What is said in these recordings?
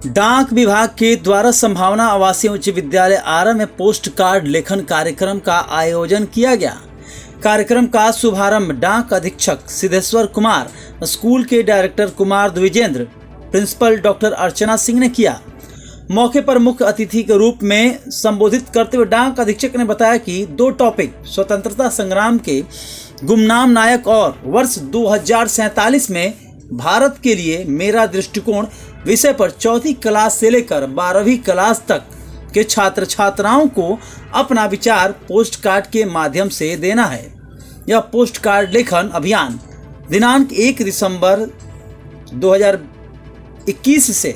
डाक विभाग के द्वारा संभावना आवासीय उच्च विद्यालय आरा में पोस्ट कार्ड लेखन कार्यक्रम का आयोजन किया गया। कार्यक्रम का शुभारंभ डाक अधीक्षक सिद्धेश्वर कुमार, स्कूल के director Kumar Dwijendra, principal doctor Archana Singh ने किया। मौके पर मुख्य अतिथि के रूप में संबोधित करते हुए डाक अधीक्षक ने बताया कि 2 टॉपिक स्वतंत्रता संग्राम के गुमनाम नायक और वर्ष 2047 में भारत के लिए मेरा दृष्टिकोण विषय पर 4वीं क्लास से लेकर 12वीं क्लास तक के छात्र छात्राओं को अपना विचार पोस्ट कार्ड के माध्यम से देना है। यह पोस्ट कार्ड लेखन अभियान दिनांक 1 दिसंबर 2021 से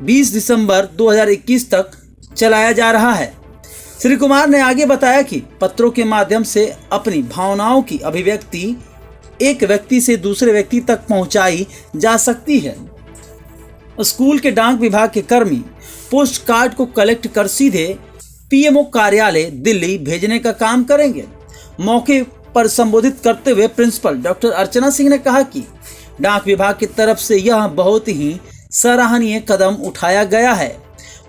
20 दिसंबर 2021 तक चलाया जा रहा है। श्री कुमार ने आगे बताया कि पत्रों के माध्यम से अपनी भावनाओं की अभिव्यक्ति एक व्यक्ति से दूसरे व्यक्ति तक पहुंचाई जा सकती है। स्कूल के डाक विभाग के कर्मी पोस्ट कार्ड को कलेक्ट कर सीधे पीएमओ कार्यालय दिल्ली भेजने का काम करेंगे। मौके पर संबोधित करते हुए प्रिंसिपल डॉक्टर अर्चना सिंह ने कहा कि डाक विभाग की तरफ से यह बहुत ही सराहनीय कदम उठाया गया है।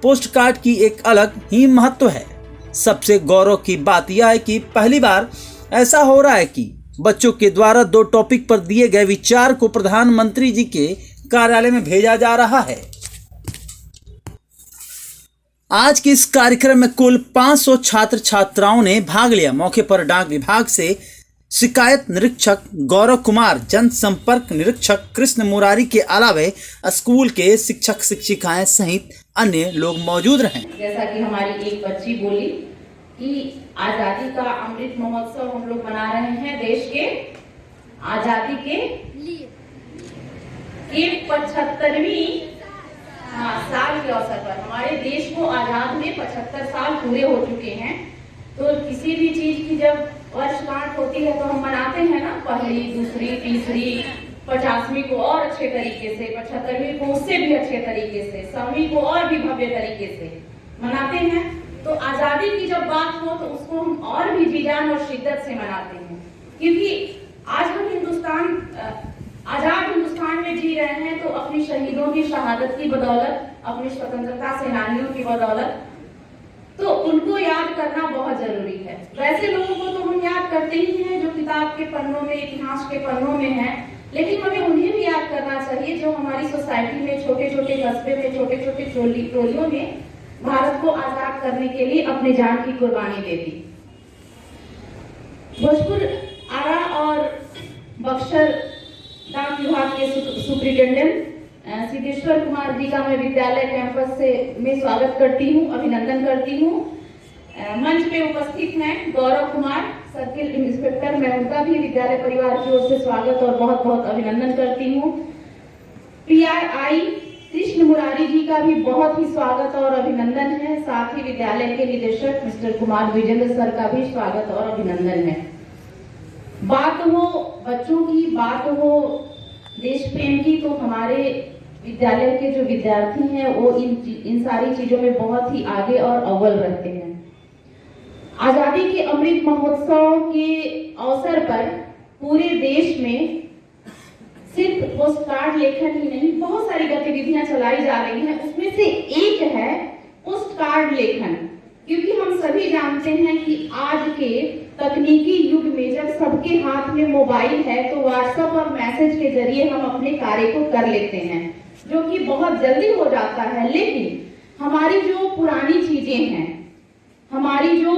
पोस्ट कार्ड की एक अलग ही महत्व है। सबसे गौरव की बात यह है कि पहली बार ऐसा हो रहा है कि बच्चों के द्वारा 2 टॉपिक पर दिए गए विचार को प्रधानमंत्री जी के कार्यालय में भेजा जा रहा है। आज के इस कार्यक्रम में कुल 500 छात्र छात्राओं ने भाग लिया। मौके पर डाक विभाग से शिकायत निरीक्षक गौरव कुमार, जनसंपर्क निरीक्षक कृष्ण मुरारी के अलावे स्कूल के शिक्षक शिक्षिकाएं सहित अन्य लोग मौजूद रहे। जैसा कि हमारी एक बच्ची बोली कि आजादी का अमृत महोत्सव हम लोग मना रहे हैं देश के आजादी के 75वीं साल के अवसर पर। हमारे देश को आजाद में 75 साल पूरे हो चुके हैं। तो किसी भी चीज की जब वर्षगांठ होती है तो हम मनाते हैं ना, पहली, दूसरी, तीसरी, 50वीं को और अच्छे तरीके से, 75वीं को उससे भी अच्छे तरीके से, 100वीं को और भी भव्य तरीके से मनाते हैं। तो आजादी की जब बात हो तो उसको हम और भी जी जान और शिद्दत से मनाते हैं, क्योंकि आज हम आजाद हिंदुस्तान में जी रहे हैं तो अपनी शहीदों की शहादत की बदौलत, अपने स्वतंत्रता सेनानियों की बदौलत, तो उनको याद करना बहुत जरूरी है। वैसे लोगों को तो हम याद करते ही हैं जो किताब के पन्नों में, इतिहास के पन्नों में है, लेकिन हमें उन्हें भी याद करना चाहिए जो हमारी सोसाइटी में, छोटे छोटे कस्बे में, छोटे छोटे टोलियों में भारत को आजाद करने के लिए अपने जान की कुर्बानी दे दी। भोजपुर, आरा और बक्सर डाक विभाग के सुपरिटेंडेंट सिद्धेश्वर कुमार जी का मैं विद्यालय कैंपस से में स्वागत करती हूँ, अभिनंदन करती हूँ। मंच पे उपस्थित हैं गौरव कुमार, सर्किल इंस्पेक्टर, मैं उनका भी विद्यालय परिवार की ओर से स्वागत और बहुत बहुत अभिनंदन करती हूँ। PRI कृष्ण मुरारी जी का भी बहुत ही स्वागत और अभिनंदन है। साथ ही विद्यालय के निदेशक मिस्टर कुमार द्विजेंद्र सर का भी स्वागत और अभिनंदन है। बात हो बच्चों की, बात हो देश प्रेम की, तो हमारे विद्यालय के जो विद्यार्थी हैं वो इन सारी चीजों में बहुत ही आगे और अव्वल रहते हैं। आजादी के अमृत महोत्सव के अवसर पर पूरे देश में सिर्फ पोस्ट कार्ड लेखन ही नहीं, बहुत सारी गतिविधियां चलाई जा रही हैं। उसमें से एक है पोस्ट कार्ड लेखन, क्योंकि हम सभी जानते हैं कि आज के तकनीकी युग में जब सबके हाथ में मोबाइल है तो व्हाट्सएप और मैसेज के जरिए हम अपने कार्य को कर लेते हैं, जो कि बहुत जल्दी हो जाता है। लेकिन हमारी जो पुरानी चीजें हैं, हमारी जो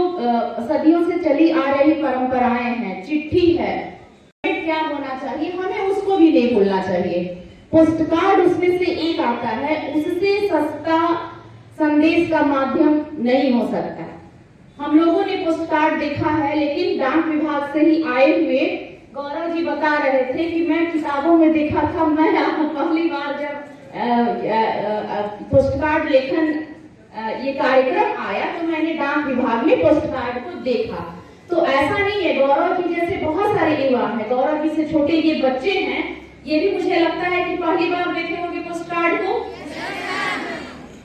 सदियों से चली आ रही परंपराएं हैं, चिट्ठी है, क्या होना चाहिए, हमें उसको भी नहीं भूलना चाहिए। पोस्ट कार्ड उसमें से एक आता है, उससे सस्ता संदेश का माध्यम नहीं हो सकता। हम लोगों ने पोस्ट कार्ड देखा है, लेकिन डाक विभाग से ही आए हुए गौरव जी बता रहे थे कि मैं किताबों में देखा था, मैं पहली बार जब पोस्ट कार्ड लेखन ये कार्यक्रम आया तो मैंने डाक विभाग में पोस्ट कार्ड को देखा। तो ऐसा नहीं है, गौरव जी जैसे बहुत सारे युवा हैं, गौरव जी से छोटे ये बच्चे हैं, ये भी मुझे लगता है कि पहली बार देखे होंगे पोस्ट कार्ड को।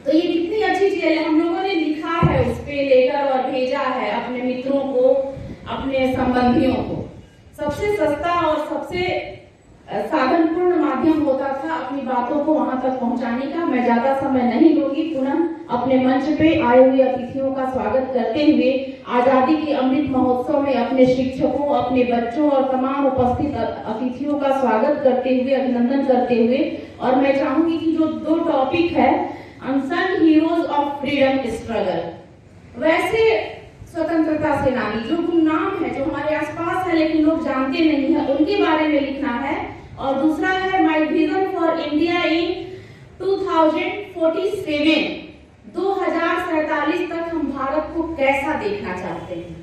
तो ये कितनी अच्छी चीज है, हम लोगों ने लिखा है उस पे, लेकर और भेजा है अपने मित्रों को, अपने संबंधियों को। सबसे सस्ता और सबसे साधनपूर्ण माध्यम होता था अपनी बातों को वहां तक पहुंचाने का। मैं ज्यादा समय नहीं लूंगी, पुनः अपने मंच पे आए हुए अतिथियों का स्वागत करते हुए आजादी के अमृत महोत्सव में अपने शिक्षकों, अपने बच्चों और तमाम उपस्थित अतिथियों का स्वागत करते हुए, अभिनंदन करते हुए, और मैं चाहूंगी कि जो 2 टॉपिक है, unsung heroes of freedom struggle, वैसे स्वतंत्रता सेनानी जो गुमनाम है, जो हमारे आसपास है लेकिन लोग जानते नहीं है, उनके बारे में लिखना है। और दूसरा है my vision for India in 2047, 2047 तक हम भारत को कैसा देखना चाहते हैं।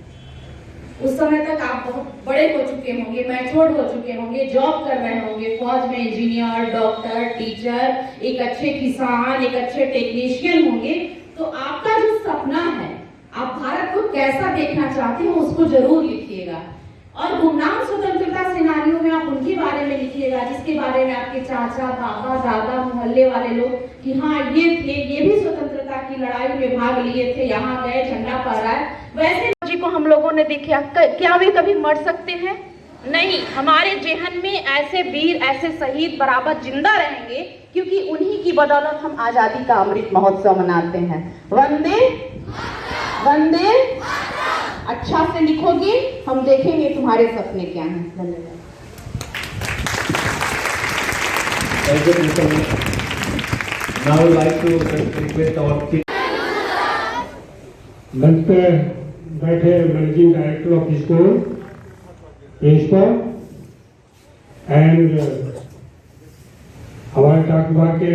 उस समय तक आप बहुत बड़े हो चुके होंगे, मैच्योर्ड हो चुके होंगे, जॉब कर रहे होंगे, फौज में इंजीनियर, डॉक्टर, टीचर, एक अच्छे किसान, एक अच्छे टेक्नीशियन होंगे। तो आपका जो सपना है, आप भारत को कैसा देखना चाहते हो, उसको जरूर लिखिएगा। और गुमनाम स्वतंत्रता सेनानियों में आप उनके बारे में लिखिएगा जिसके बारे में आपके चाचा, बाबा, दादा, मोहल्ले वाले लोग कि हाँ ये थे, ये भी स्वतंत्रता की लड़ाई में भाग लिए थे, यहाँ गए, झंडा फहराया। वैसे जी को हम लोगों ने देखा, क्या वे कभी मर सकते हैं? नहीं, हमारे जेहन में ऐसे वीर, ऐसे शहीद बराबर जिंदा रहेंगे, क्योंकि उन्हीं की बदौलत हम आजादी का अमृत महोत्सव मनाते हैं। वंदे वंदे, अच्छा से लिखोगे, हम देखेंगे तुम्हारे सपने क्या हैं। धन्यवाद। Now I would like to request our मंच पे बैठे managing director of school, principal and हमारे डाक विभाग के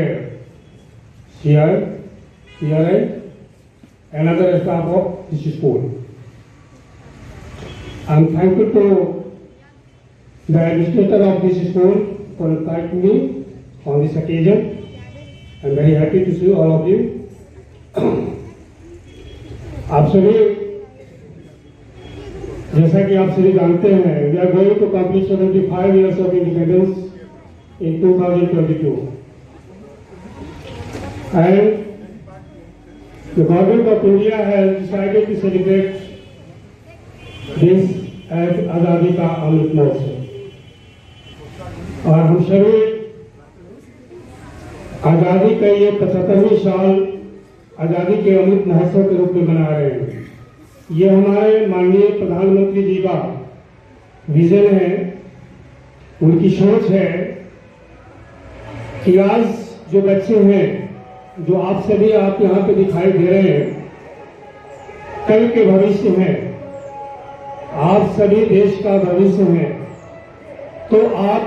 CRI and other staff of this school. I am thankful to the administrator of this school for inviting me on this occasion. I am very happy to see all of you. आप सभी, जैसा कि आप सभी जानते हैं, we are going to complete 75 years of independence in 2022, and the government of India has decided to celebrate this as आजादी का अमृत महोत्सव। और हम सभी आजादी का ये 75वीं साल आजादी के अमृत महोत्सव के रूप में मना रहे हैं। ये हमारे माननीय प्रधानमंत्री जी का विजन है, उनकी सोच है कि आज जो बच्चे हैं, जो आप सभी आप यहाँ पे दिखाई दे रहे हैं, कल के भविष्य हैं, आप सभी देश का भविष्य हैं। तो आप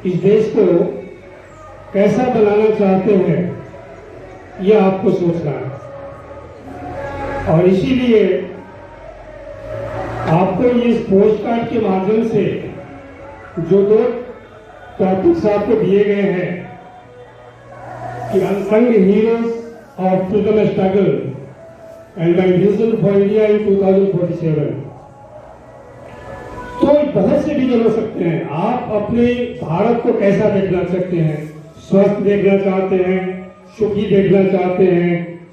इस देश को कैसा बनाना चाहते हैं, ये आपको सोचना है। और इसीलिए आपको ये पोस्ट कार्ड के माध्यम से जो 2 टॉपिक्स आपको दिए गए हैं कि unsung heroes of freedom struggle and my vision for India in 2047, तो बहुत से विजन हो सकते हैं। आप अपने भारत को कैसा देखना चाहते हैं? स्वस्थ देखना चाहते हैं, सुखी देखना चाहते हैं,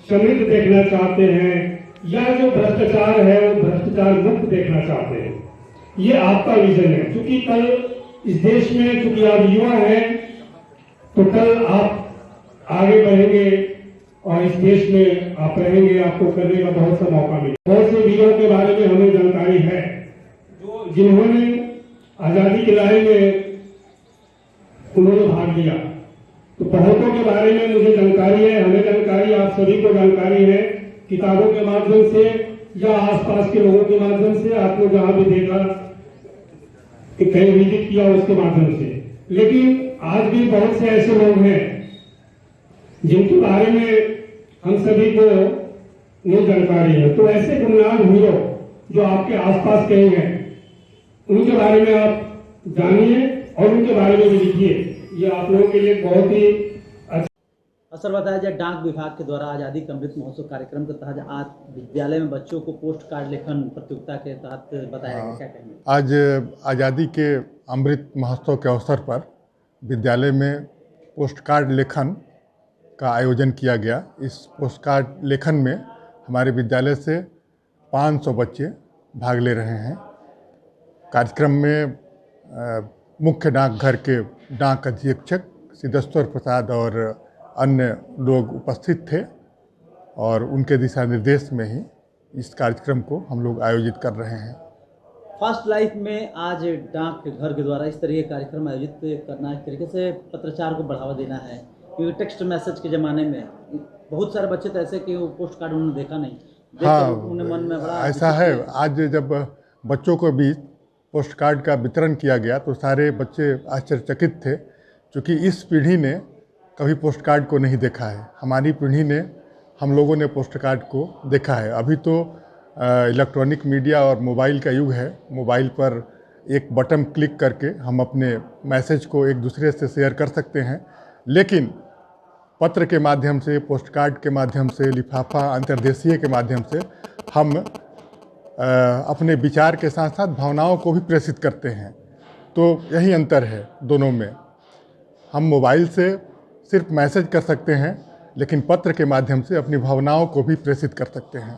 समृद्ध देखना चाहते हैं, या जो भ्रष्टाचार है वो भ्रष्टाचार मुक्त देखना चाहते हैं? ये आपका विजन है। क्योंकि कल इस देश में, क्योंकि आप युवा हैं, तो कल आप आगे बढ़ेंगे और इस देश में आप रहेंगे, आपको करने का बहुत सा मौका मिलेगा। बहुत से वीरों के बारे में हमें जानकारी है, जो जिन्होंने आजादी की लड़ाई में उन्होंने भाग लिया। तो बहुतों के बारे में मुझे जानकारी है, हमें जानकारी, आप सभी को जानकारी है, किताबों के माध्यम से या आसपास के लोगों के माध्यम से, आपने जहां भी देखा कि कहीं विजिट किया उसके माध्यम से। लेकिन आज भी बहुत से ऐसे लोग हैं जिनके बारे में हम सभी को नहीं जानकारी है। तो ऐसे गुमनाम हीरो जो आपके आसपास कहीं हैं, उनके बारे में आप जानिए और उनके बारे में भी लिखिए। ये आप लोगों के लिए बहुत ही अच्छा। सर बताया जाए, डाक विभाग के द्वारा आज़ादी का अमृत महोत्सव कार्यक्रम के तहत आज विद्यालय में बच्चों को पोस्ट कार्ड लेखन प्रतियोगिता के तहत बताया गया, क्या कहेंगे? आज आज़ादी के अमृत महोत्सव के अवसर पर विद्यालय में पोस्ट कार्ड लेखन का आयोजन किया गया। इस पोस्ट कार्ड लेखन में हमारे विद्यालय से 500 बच्चे भाग ले रहे हैं। कार्यक्रम में मुख्य डाकघर के डाक अधीक्षक सिद्धेश्वर प्रसाद और अन्य लोग उपस्थित थे और उनके दिशा निर्देश में ही इस कार्यक्रम को हम लोग आयोजित कर रहे हैं। फास्ट लाइफ में आज डाक घर के द्वारा इस तरह के कार्यक्रम आयोजित करना एक तरीके से पत्राचार को बढ़ावा देना है, क्योंकि टेक्स्ट मैसेज के ज़माने में बहुत सारे बच्चे तो ऐसे कि वो पोस्ट कार्ड उन्होंने देखा नहीं, हाँ, उन्हें मन में बड़ा ऐसा है। आज जब बच्चों को भी पोस्ट कार्ड का वितरण किया गया तो सारे बच्चे आश्चर्यचकित थे, क्योंकि इस पीढ़ी ने कभी पोस्ट कार्ड को नहीं देखा है। हमारी पीढ़ी ने, हम लोगों ने पोस्ट कार्ड को देखा है। अभी तो इलेक्ट्रॉनिक मीडिया और मोबाइल का युग है। मोबाइल पर एक बटन क्लिक करके हम अपने मैसेज को एक दूसरे से शेयर कर सकते हैं, लेकिन पत्र के माध्यम से, पोस्ट कार्ड के माध्यम से, लिफाफा अंतर्देशीय के माध्यम से हम अपने विचार के साथ साथ भावनाओं को भी प्रेषित करते हैं। तो यही अंतर है दोनों में। हम मोबाइल से सिर्फ मैसेज कर सकते हैं, लेकिन पत्र के माध्यम से अपनी भावनाओं को भी प्रेषित कर सकते हैं।